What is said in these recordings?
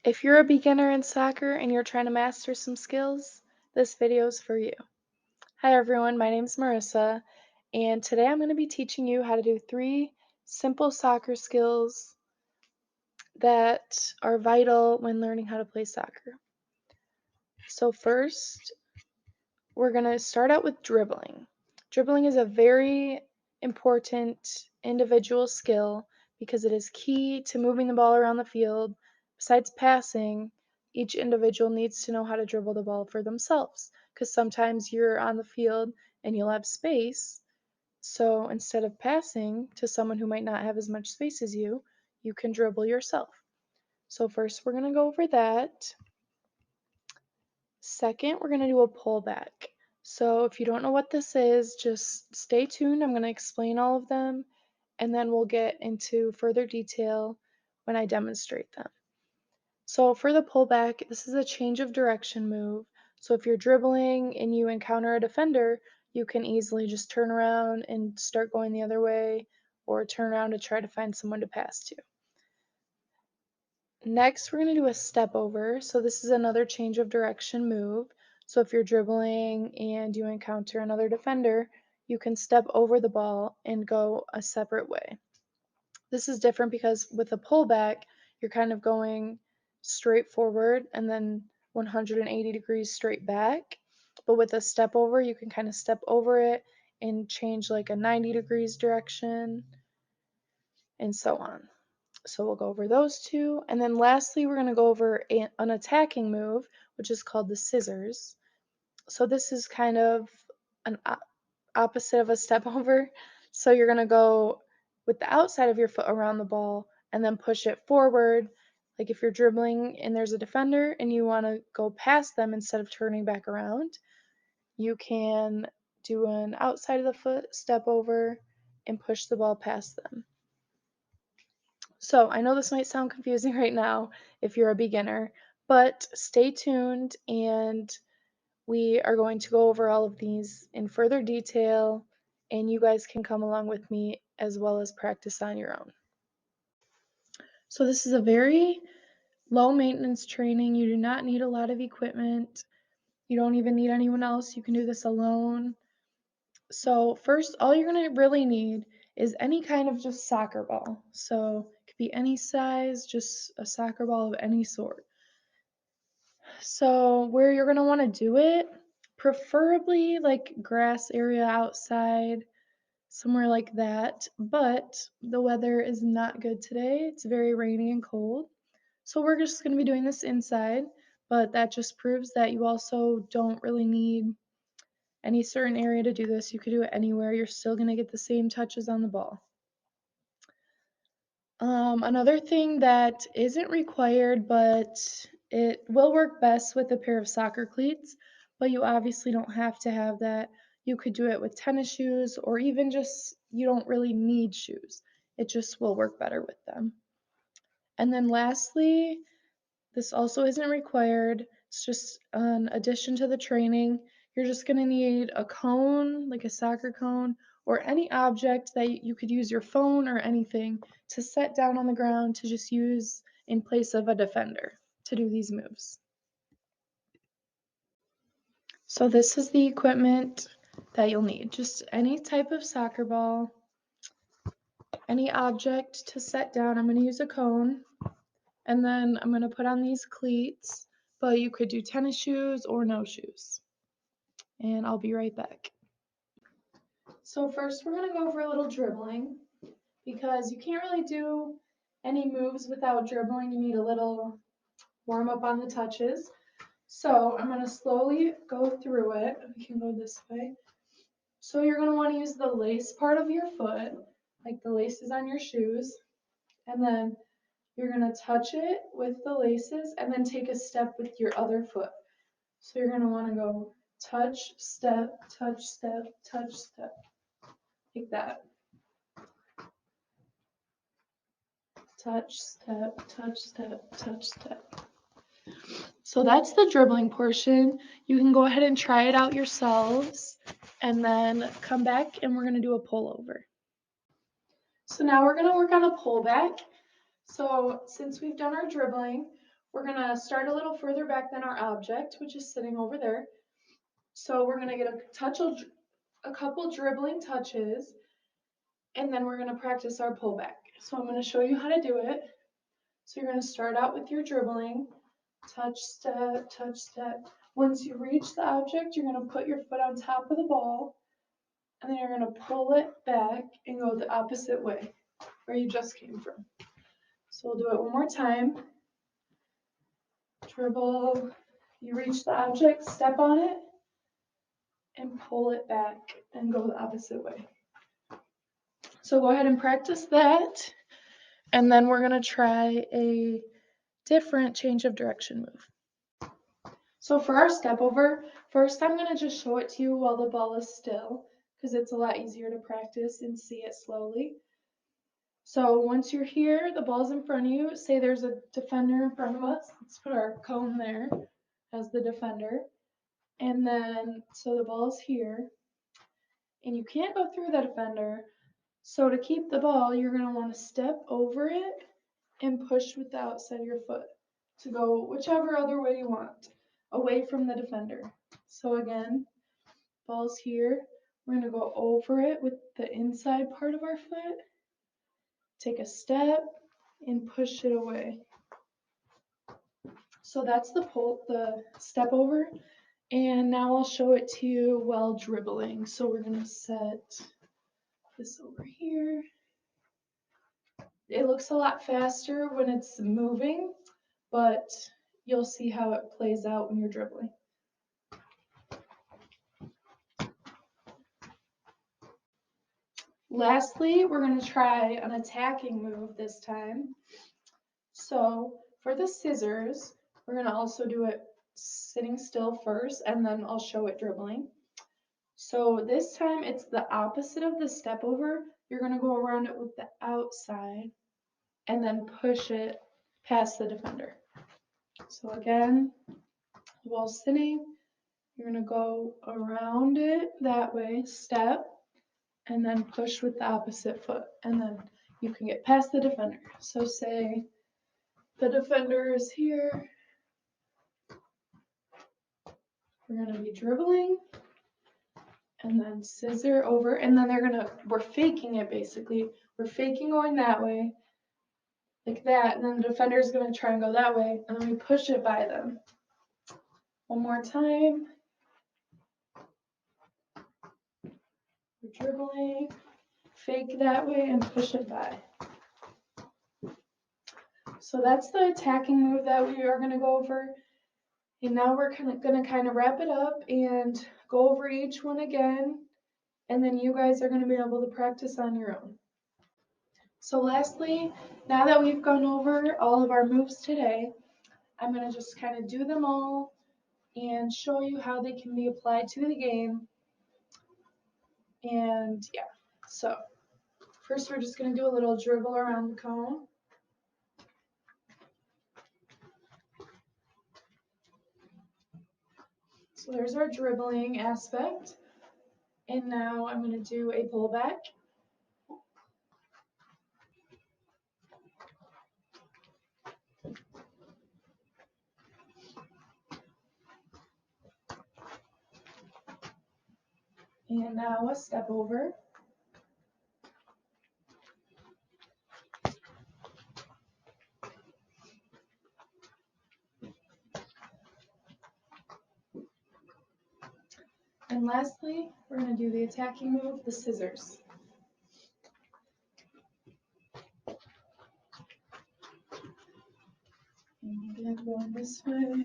If you're a beginner in soccer and you're trying to master some skills, this video is for you. Hi everyone, my name is Marissa, and today I'm going to be teaching you how to do 3 simple soccer skills that are vital when learning how to play soccer. So first, we're going to start out with dribbling. Dribbling is a very important individual skill because it is key to moving the ball around the field. Besides passing, each individual needs to know how to dribble the ball for themselves because sometimes you're on the field and you'll have space. So instead of passing to someone who might not have as much space as you can dribble yourself. So first we're going to go over that. Second, we're going to do a pullback. So if you don't know what this is, just stay tuned. I'm going to explain all of them, and then we'll get into further detail when I demonstrate them. So for the pullback, this is a change of direction move. So if you're dribbling and you encounter a defender, you can easily just turn around and start going the other way, or turn around to try to find someone to pass to. Next, we're going to do a step over. So this is another change of direction move. So if you're dribbling and you encounter another defender, you can step over the ball and go a separate way. This is different because with a pullback, you're kind of going straight forward and then 180 degrees straight back. But with a step over, you can kind of step over it and change like a 90 degrees direction and so on. So we'll go over those two. And then lastly, we're going to go over an attacking move, which is called the scissors. So this is kind of an opposite of a step over. So you're going to go with the outside of your foot around the ball and then push it forward. Like if you're dribbling and there's a defender and you want to go past them instead of turning back around, you can do an outside of the foot step over and push the ball past them. So I know this might sound confusing right now if you're a beginner, but stay tuned and we are going to go over all of these in further detail, and you guys can come along with me as well as practice on your own. So this is a very low maintenance training. You do not need a lot of equipment. You don't even need anyone else. You can do this alone. So first, all you're going to really need is any kind of just soccer ball. So it could be any size, just a soccer ball of any sort. So where you're going to want to do it, preferably like grass area outside, somewhere like that. But the weather is not good today. It's very rainy and cold. So we're just going to be doing this inside, but that just proves that you also don't really need any certain area to do this. You could do it anywhere. You're still going to get the same touches on the ball. Another thing that isn't required, but it will work best with a pair of soccer cleats, but you obviously don't have to have that. You could do it with tennis shoes, or even just, you don't really need shoes. It just will work better with them. And then lastly, this also isn't required. It's just an addition to the training. You're just going to need a cone, like a soccer cone, or any object that you could use your phone or anything to set down on the ground to just use in place of a defender to do these moves. So this is the equipment that you'll need. Just any type of soccer ball, any object to set down. I'm going to use a cone. And then I'm going to put on these cleats, but you could do tennis shoes or no shoes. And I'll be right back. So first we're going to go over a little dribbling because you can't really do any moves without dribbling. You need a little warm up on the touches. So I'm going to slowly go through it. We can go this way. So you're going to want to use the lace part of your foot, like the laces on your shoes. And then you're going to touch it with the laces and then take a step with your other foot. So you're going to want to go touch, step, touch, step, touch, step, like that. Touch, step, touch, step, touch, step. So that's the dribbling portion. You can go ahead and try it out yourselves and then come back and we're going to do a pullover. So now we're going to work on a pullback. So since we've done our dribbling, We're going to start a little further back than our object, which is sitting over there. So we're going to get a couple dribbling touches, and then we're going to practice our pullback. So I'm going to show you how to do it. So you're going to start out with your dribbling, touch, step, touch, step. Once you reach the object, you're going to put your foot on top of the ball, and then you're going to pull it back and go the opposite way where you just came from. So we'll do it one more time. Dribble, you reach the object, step on it, and pull it back and go the opposite way. So go ahead and practice that, and then we're going to try a different change of direction move. So for our step over, first I'm going to just show it to you while the ball is still, because it's a lot easier to practice and see it slowly. So once you're here, the ball's in front of you. Say there's a defender in front of us. Let's put our cone there as the defender. And then, so the ball's here. And you can't go through the defender. So to keep the ball, you're going to want to step over it and push with the outside of your foot to go whichever other way you want, away from the defender. So again, ball's here. We're going to go over it with the inside part of our foot. Take a step and push it away. So that's the step over. And now I'll show it to you while dribbling. So we're going to set this over here. It looks a lot faster when it's moving, but you'll see how it plays out when you're dribbling. Lastly, we're going to try an attacking move this time. So for the scissors, we're going to also do it sitting still first, and then I'll show it dribbling. So this time it's the opposite of the step over. You're going to go around it with the outside and then push it past the defender. So again, while sitting, you're going to go around it that way, step, and then push with the opposite foot, and then you can get past the defender. So say the defender is here. We're going to be dribbling and then scissor over, and then we're faking it basically. We're faking going that way, like that, and then the defender is going to try and go that way, and then we push it by them. One more time. We're dribbling, fake that way, and push it by. So that's the attacking move that we are going to go over. And now we're going to kind of wrap it up and go over each one again. And then you guys are going to be able to practice on your own. So lastly, now that we've gone over all of our moves today, I'm going to just kind of do them all and show you how they can be applied to the game. And yeah, so first we're just going to do a little dribble around the cone. So there's our dribbling aspect. And now I'm going to do a pullback. And now a step over. And lastly, we're going to do the attacking move, the scissors. And again, going this way.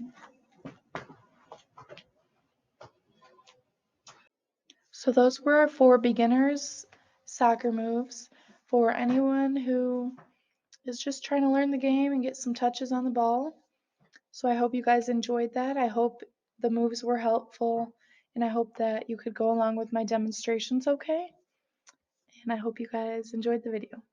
So those were our 4 beginners soccer moves for anyone who is just trying to learn the game and get some touches on the ball. So I hope you guys enjoyed that. I hope the moves were helpful, and I hope that you could go along with my demonstrations okay. And I hope you guys enjoyed the video.